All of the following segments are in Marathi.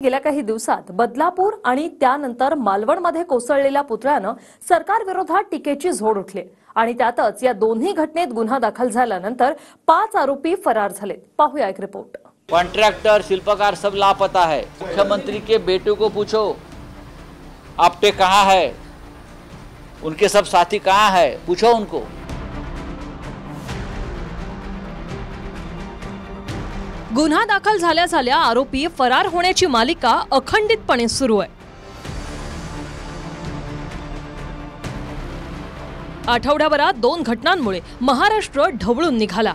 गेल्या काही दिवसात बदलापूर आणि त्यानंतर मालवणमध्ये कोसळलेल्या पुतळ्यानं सरकारविरोधात टीकेची झोड उठली आणि त्यातच या दोन्ही घटनेत गुन्हा दाखल झाल्यानंतर 5 आरोपी फरार झाले। पाहूया एक रिपोर्ट। कॉन्ट्रैक्टर शिल्पकार सब लापता है। मुख्यमंत्री के बेटे को पूछो आपटे कहाँ है, उनके सब साथी कहाँ है, पूछो उनको। गुन्हा दाखल झाल्या आरोपी फरार होण्याची मालिका अखंडितपणे सुरू आहे। आठवड्याभरात 2 घटनांमुळे महाराष्ट्र ढवळून निघाला।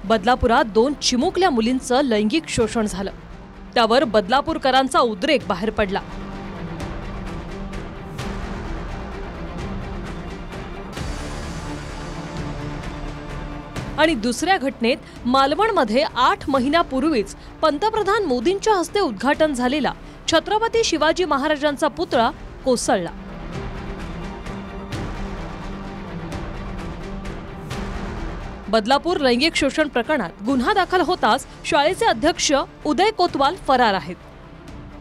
बदलापुरात 2 चिमुकल्या मुलींचं लैंगिक शोषण झालं, त्यावर बदलापूरकरांचा उद्रेक बाहेर पडला। आणि दुसऱ्या घटनेत मालवणमध्ये 8 महिन्यापूर्वीच पंतप्रधान मोदींच्या हस्ते उद्घाटन झालेला छत्रपती शिवाजी महाराजांचा पुतळा कोसळला। बदलापूर लैंगिक शोषण प्रकरणात गुन्हा दाखल होताच शाळेचे अध्यक्ष उदय कोतवाल फरार आहेत।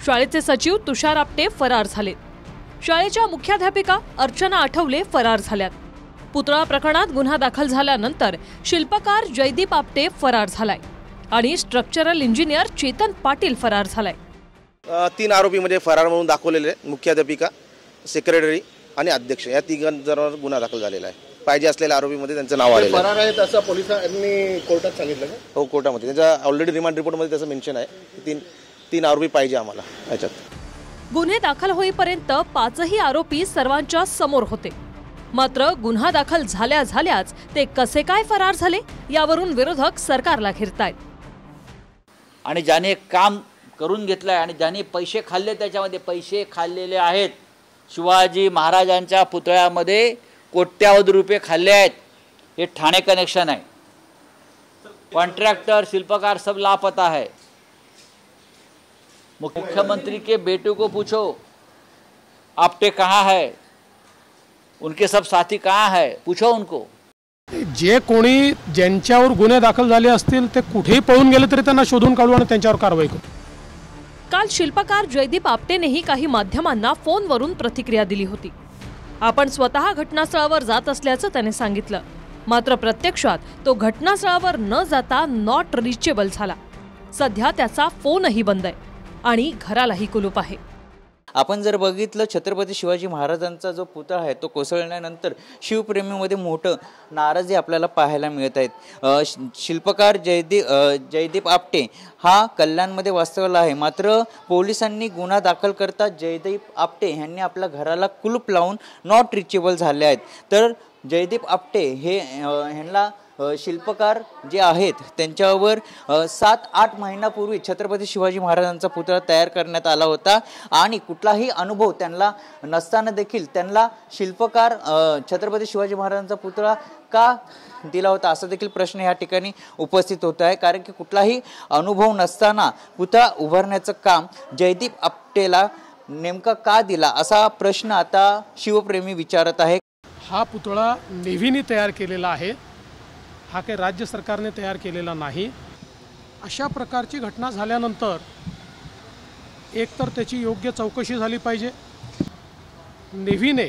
शाळेचे सचिव तुषार आपटे फरार झालेत। शाळेच्या मुख्याध्यापिका अर्चना आठवले फरार झाल्यात। पुतळा प्रकरणात गुन्हा दाखल झाल्यानंतर शिल्पकार जयदीप आपटे फरार झालाय आणि स्ट्रक्चरल इंजिनियर चेतन पाटील फरार झालाय। 3 आरोपी म्हणजे फरार म्हणून दाखवलेले मुख्याध्यापिका, सेक्रेटरी आणि अध्यक्ष या तिघांवर गुन्हा दाखल झालेला आहे। पाहिजे असलेल्या आरोपीमध्ये त्यांचं नाव आलेलं आहे। फरार आहेत असं पोलिसांनी कोर्टात सांगितलं का? हो, कोर्टामध्ये त्याचा ऑलरेडी रिमांड रिपोर्टमध्ये त्याचं मेन्शन आहे। 3 आरोपी पाहिजे आम्हाला याच्यात। गुन्हे दाखल होईपर्यंत 5ही आरोपी सर्वांच्या समोर होते, मात्र गुन्हा दाखल झाल्याच ते कसे काय फरार झाले यावरून विरोधक सरकारला घेरतायत। आणि ज्याने काम करून घेतलंय आणि ज्याने पैसे खाल्ले, त्याच्यामध्ये पैसे खाल्लेले आहेत। शिवाजी महाराजांच्या पुतळ्यामध्ये कोट्यावधी रुपये खाल्ले आहेत। हे ठाणे कनेक्शन आहे। कॉन्ट्रैक्टर शिल्पकार सब लापता है। मुख्यमंत्री के बेटे को पूछो आपटे कहाँ है, उनके सब साथी कहाँ है, पूछो उनको। जे कोणी ज्यांच्यावर गुन्हे दाखल झाले असतील ते कुठेही पळून गेले तरी त्यांना शोधून काढू आणि त्यांच्यावर कारवाई करू। काल शिल्पकार जयदीप आपटेनेही काही माध्यमांना फोनवरून प्रतिक्रिया दिली होती। आपण स्वतः घटनास्थळावर जात असल्याचं त्याने सांगितलं, मात्र प्रत्यक्षात तो घटनास्थळावर न जाता नॉट रिचेबल झाला। सध्या त्याचा फोनही बंद आहे आणि घरालाही कुलूप आहे। आपण जर बघितलं, छत्रपती शिवाजी महाराजांचा जो पुतळा आहे तो कोसळल्यानंतर शिवप्रेमीमध्ये मोठं नाराजी आपल्याला पाहायला मिळत आहेत। शिल्पकार जयदीप आपटे हा कल्याणमध्ये वास्तव्याला आहे, मात्र पोलिसांनी गुन्हा दाखल करता जयदीप आपटे यांनी आपल्या घराला कुलूप लावून नॉट रिचेबल झाले आहेत। तर जयदीप आपटे हे ह्यांना शिल्पकार जे आहेत त्यांच्यावर 7-8 महिन्यापूर्वी छत्रपती शिवाजी महाराजांचा पुतळा तयार करण्यात आला होता आणि कुठलाही अनुभव त्यांना नसताना देखील त्यांना शिल्पकार छत्रपती शिवाजी महाराजांचा पुतळा का दिला होता असा देखील प्रश्न या ठिकाणी उपस्थित होत आहे। कारण की कुठलाही अनुभव नसताना पुतळा उभारण्याचं काम जयदीप आपटेला नेमका का दिला असा प्रश्न आता शिवप्रेमी विचारत आहे। हा पुतळा नेव्हीने तयार केलेला आहे, हा काही राज्य सरकारने तयार केलेला नाही। अशा प्रकारची घटना झाल्यानंतर एकतर त्याची योग्य चौकशी झाली पाहिजे। नेव्हीने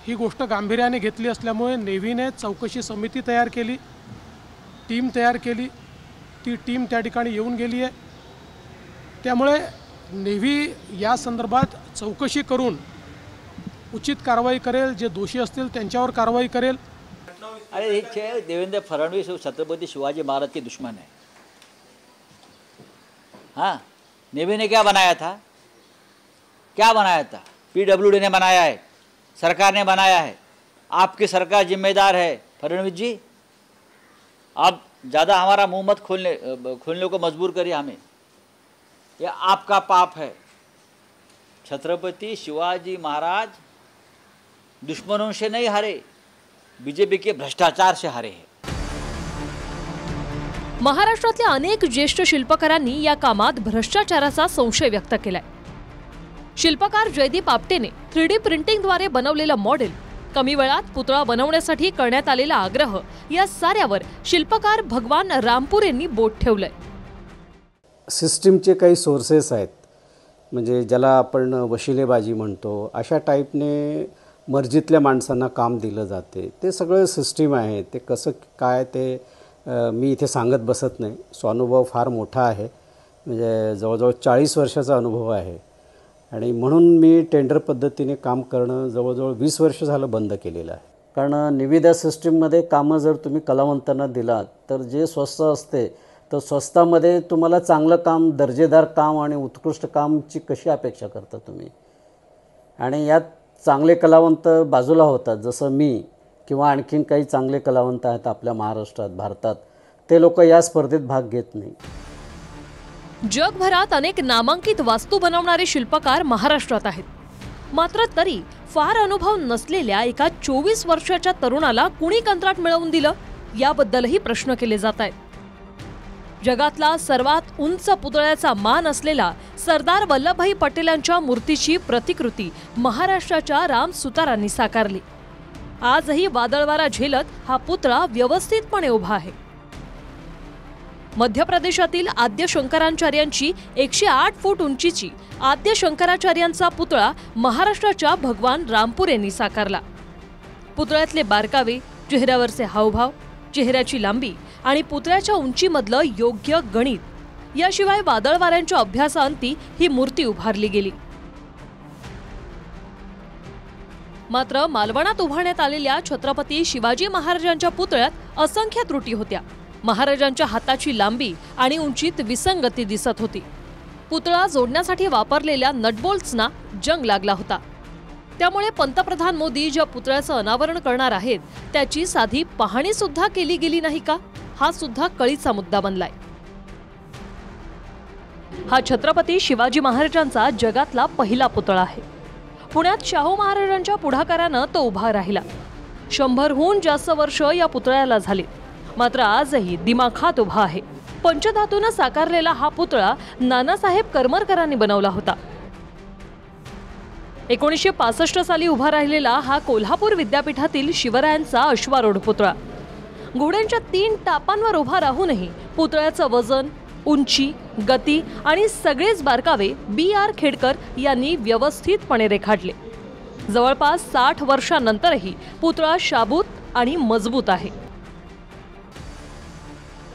ही गोष्ट गांभीर्याने घेतली असल्यामुळे नेव्हीने चौकशी समिती तयार केली, टीम तयार केली। ती टीम त्या ठिकाणी येऊन गेली आहे। त्यामुळे नेव्ही या संदर्भात चौकशी करून उचित कारवाई करेल, जे दोषी असतील त्यांच्यावर कारवाई करेल। अरे ये देवेंद्र फडणवीस छत्रपति शिवाजी महाराज के दुश्मन है। हाँ, नेवी ने क्या बनाया था? PWD ने बनाया है, सरकार ने बनाया है। आपकी सरकार जिम्मेदार है फडणवीस जी। आप ज़्यादा हमारा मुंह मत खोलने को मजबूर करिए हमें। यह आपका पाप है। छत्रपति शिवाजी महाराज दुश्मनों से नहीं हारे, बीजेपी के भ्रष्टाचार से हारे हैं। महाराष्ट्रातल्या अनेक ज्येष्ठ शिल्पकारांनी या कामात भ्रष्टाचाराचा संशय व्यक्त केलाय। शिल्पकार जयदीप आपटेने 3D प्रिंटिंगद्वारे बनवलेलं मॉडेल, कमी वेळात पुतळा बनवण्यासाठी करण्यात आलेला आग्रह या साऱ्यावर शिल्पकार भगवान रामपूर यांनी बोट ठेवलंय। सिस्टीमचे काही सोर्सेस आहेत, म्हणजे ज्याला आपण वशिलेबाजी म्हणतो, अशा टाईपने मर्जीतल्या माणसांना काम दिलं जाते. ते सगळं सिस्टीम आहे. ते कसं काय ते मी इथे सांगत बसत नाही. स्वानुभव फार मोठा आहे, म्हणजे जवळजवळ 40 वर्षाचा अनुभव आहे. आणि म्हणून मी टेंडर पद्धतीने काम करणं जवळजवळ 20 वर्ष झालं बंद केलेलं आहे. कारण निविदा सिस्टीममध्ये कामं जर तुम्ही कलावंतांना दिलात तर जे स्वस्त असते तर स्वस्तामध्ये तुम्हाला चांगलं काम, दर्जेदार काम आणि उत्कृष्ट कामची कशी अपेक्षा करता तुम्ही. आणि यात चांगले कलावंत बाजूला होतात, जसं मी किंवा आणखीन काही चांगले कलावंत आहेत आपल्या महाराष्ट्रात, भारतात. ते लोक या स्पर्धेत भाग घेत नाही. जगभरात अनेक नामांकित वास्तू बनवणारे शिल्पकार महाराष्ट्रात आहेत. मात्र तरी फार अनुभव नसलेल्या एका 24 वर्षाच्या तरुणाला कुणी कंत्राट मिळवून दिलं, याबद्दलही प्रश्न केले जात आहेत. जगातला सर्वात उंच पुतळ्याचा मान असलेला सरदार वल्लभभाई पटेलांच्या मूर्तीची प्रतिकृती महाराष्ट्राच्या राम सुतारांनी साकारली. आजही वादळवारा झेलत हा पुतळा व्यवस्थितपणे उभा आहे. मध्य प्रदेशातील आद्य शंकराचार्यांची 108 फूट उंचीची आद्य शंकराचार्यांचा पुतळा महाराष्ट्राच्या भगवान रामपूर यांनी साकारला. पुतळ्यातले बारकावे, चेहऱ्यावरचे हावभाव, चेहऱ्याची लांबी आणि पुतळ्याच्या उंचीमधलं योग्य गणित याशिवाय वादळवाऱ्यांच्या अभ्यासाअंती ही मूर्ती उभारली गेली. मात्र मालवणात उभारण्यात आलेल्या छत्रपती शिवाजी महाराजांच्या पुतळ्यात असंख्य त्रुटी होत्या. महाराजांच्या हाताची लांबी आणि उंचीत विसंगती दिसत होती. पुतळा जोडण्यासाठी वापरलेल्या नटबोल्ट्सना जंग लागला होता. त्यामुळे पंतप्रधान मोदी ज्या पुतळ्याचं अनावरण करणार आहेत त्याची साधी पाहणी सुद्धा केली गेली नाही का, हा सुद्धा कळीचा मुद्दा बनलाय. हा छत्रपती शिवाजी महाराजांचा जगातला पहिला पुतळा आहे. पुण्यात शाहू महाराजांच्या पुढाकारानं तो उभा राहिला. 100हून जास्त वर्ष या पुतळ्याला झाली. मात्र आजही दिमाखात उभा आहे. पंचधातूनं साकारलेला हा पुतळा नानासाहेब करमरकरांनी बनवला होता. 1965 साली उभा राहिलेला हा कोल्हापूर विद्यापीठातील शिवरायांचा अश्वारूढ पुतळा. घोड्यांच्या 3 टापांवर उभा राहूनही पुतळ्याचं वजन, उंची, गती आणि सगळेच बारकावे BR खेडकर यांनी व्यवस्थितपणे रेखाटले. जवळपास 60 वर्षांनंतरही पुतळा शाबूत आणि मजबूत आहे.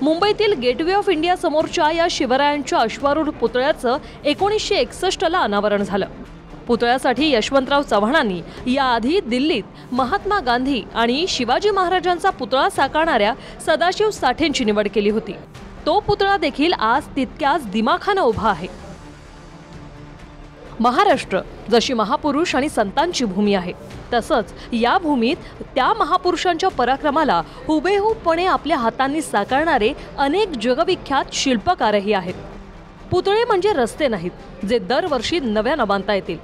मुंबईतील गेटवे ऑफ इंडिया समोरच्या या शिवरायांच्या अश्वारूढ पुतळ्याचं 1961ला अनावरण झालं. पुतळ्यासाठी यशवंतराव चव्हाणांनी याआधी दिल्लीत महात्मा गांधी आणि शिवाजी महाराजांचा पुतळा साकारणाऱ्या सदाशिव साठेंची निवड केली होती. तो पुतळा देखील आज तितक्याच दिमाखानं उभा आहे. महाराष्ट्र जशी महापुरुष आणि संतांची भूमी आहे, तसंच या भूमीत त्या महापुरुषांच्या पराक्रमाला हुबेहूबपणे आपल्या हातांनी साकारणारे अनेक जगविख्यात शिल्पकारही आहेत. पुतळे म्हणजे रस्ते नाहीत जे दरवर्षी नव्यानं बांधता येतील.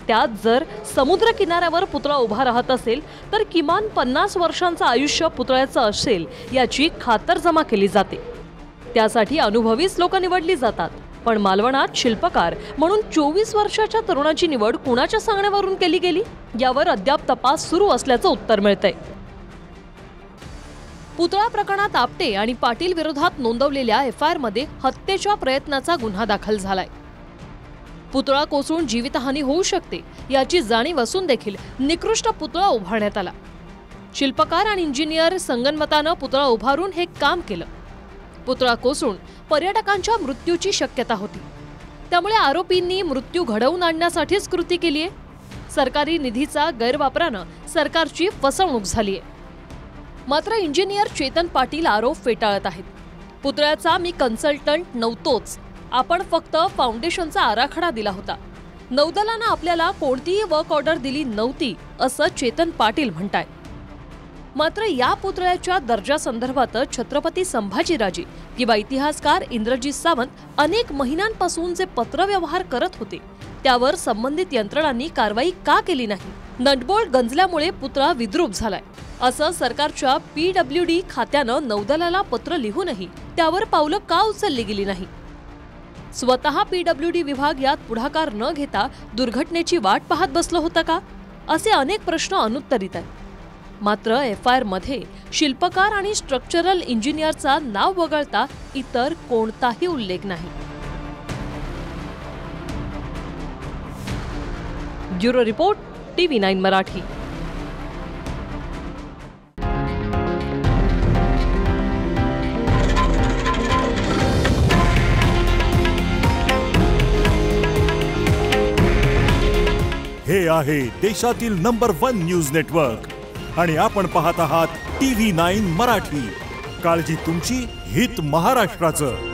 त्यात जर समुद्र किनाऱ्यावर पुतळा उभा राहत असेल तर किमान 50 वर्षांचं आयुष्य पुतळ्याचं असेल याची खातरजमा केली जाते. त्यासाठी अनुभवीच लोक निवडली जातात. पण मालवणात शिल्पकार म्हणून 24 वर्षाच्या तरुणाची निवड कुणाच्या सांगण्यावरून केली गेली यावर अद्याप तपास सुरू असल्याचं उत्तर मिळतंय. पुतळा प्रकरणात आपटे आणि पाटील विरोधात नोंदवलेल्या FIR मध्ये हत्येच्या प्रयत्नाचा गुन्हा दाखल झालाय. पुतळा कोसळून जीवितहानी होऊ शकते याची जाणीव असून देखील निकृष्ट पुतळा उभारण्यात आला. शिल्पकार आणि इंजिनियर संगनमतानं पुतळा उभारून हे काम केलं. पुतळा कोसळून पर्यटकांच्या मृत्यूची शक्यता होती. त्यामुळे आरोपींनी मृत्यू घडवून आणण्यासाठीच कृती केली आहे. सरकारी निधीचा गैरवापरानं सरकारची फसवणूक झाली आहे. मात्र इंजिनियर चेतन पाटील आरोप फेटाळत आहेत. पुतळ्याचा मी कन्सल्टंट नव्हतोच, आपण फक्त फाउंडेशनचा आराखडा दिला होता. नौदलानं आपल्याला कोणतीही वर्क ऑर्डर दिली नव्हती असं चेतन पाटील म्हणतायत. मात्र या पुतळ्याच्या दर्जासंदर्भात छत्रपती संभाजीराजे किंवा इतिहासकार इंद्रजीत सावंत अनेक महिन्यांपासून जे पत्रव्यवहार करत होते त्यावर संबंधित यंत्रणांनी कारवाई का केली नाही? नटबोल्ट गंजल्यामुळे पुतळा विद्रूप झालाय असं सरकारच्या PWD खात्यानं नौदलाला पत्र लिहूनही त्यावर पावलं का उचलली गेली नाही? स्वतः PWD विभाग यात पुढाकार न घेता दुर्घटनेची वाट पाहत बसलं होतं का? असे अनेक प्रश्न अनुत्तरित आहेत. मात्र FIR मध्ये शिल्पकार आणि स्ट्रक्चरल इंजिनियरचा नाव वगळता इतर कोणताही उल्लेख नाही. Bureau report TV9 Marathi. हे आहे देशातील नंबर 1 न्यूज नेटवर्क आणि आपण पाहत आहात TV9 मराठी. काळजी तुमची, हित महाराष्ट्राचं.